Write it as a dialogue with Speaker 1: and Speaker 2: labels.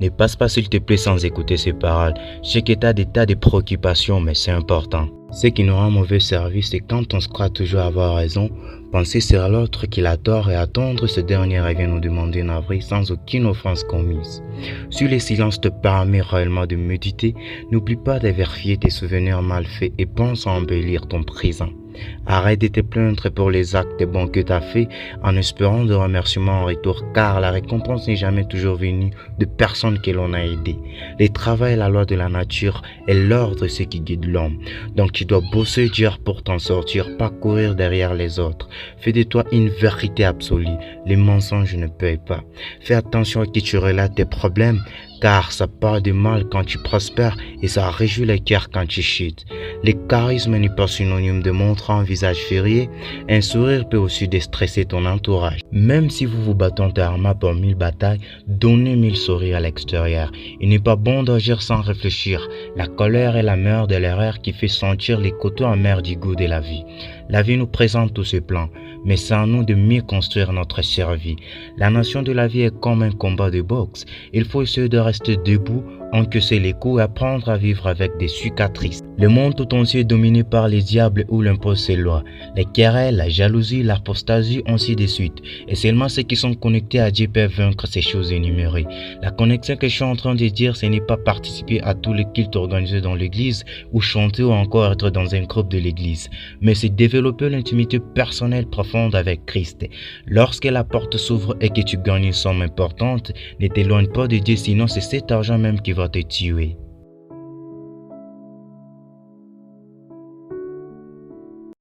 Speaker 1: Ne passe pas s'il te plaît sans écouter ces paroles. Je sais que tu as des tas de préoccupations, mais c'est important. Ce qui nous rend mauvais service, c'est quand on se croit toujours avoir raison, penser sur l'autre qu'il a tort et attendre ce dernier revient nous demander un avis sans aucune offense commise. Si le silence te permet réellement de méditer, n'oublie pas de vérifier tes souvenirs mal faits et pense à embellir ton présent. Arrête de te plaindre pour les actes bons que tu as faits en espérant de remerciements en retour, car la récompense n'est jamais toujours venue de personnes que l'on a aidées. Le travail est la loi de la nature et l'ordre est ce qui guide l'homme. Donc tu dois bosser dur pour t'en sortir, pas courir derrière les autres. Fais de toi une vérité absolue. Les mensonges ne payent pas. Fais attention à qui tu relates tes problèmes, car ça part du mal quand tu prospères et ça réjouit le cœur quand tu chutes. Le charisme n'est pas synonyme de montrer un visage férié. Un sourire peut aussi déstresser ton entourage. Même si vous vous battez intérieurement pour 1000 batailles, donnez 1000 sourires à l'extérieur. Il n'est pas bon d'agir sans réfléchir. La colère est la mère de l'erreur qui fait sentir les côtés amers du goût de la vie. La vie nous présente tous ces plans, mais c'est à nous de mieux construire notre survie. La notion de la vie est comme un combat de boxe. Il faut essayer de rester debout, encaisser les coups et apprendre à vivre avec des cicatrices. Le monde tout entier est dominé par les diables où l'impose ses lois. Les querelles, la jalousie, l'apostasie, ainsi de suite. Et seulement ceux qui sont connectés à Dieu peuvent vaincre ces choses énumérées. La connexion que je suis en train de dire, ce n'est pas participer à tous les cultes organisés dans l'église, ou chanter ou encore être dans un groupe de l'église, mais c'est développer l'intimité personnelle profonde avec Christ. Lorsque la porte s'ouvre et que tu gagnes une somme importante, ne t'éloigne pas de Dieu, sinon c'est cet argent même qui va te tuer.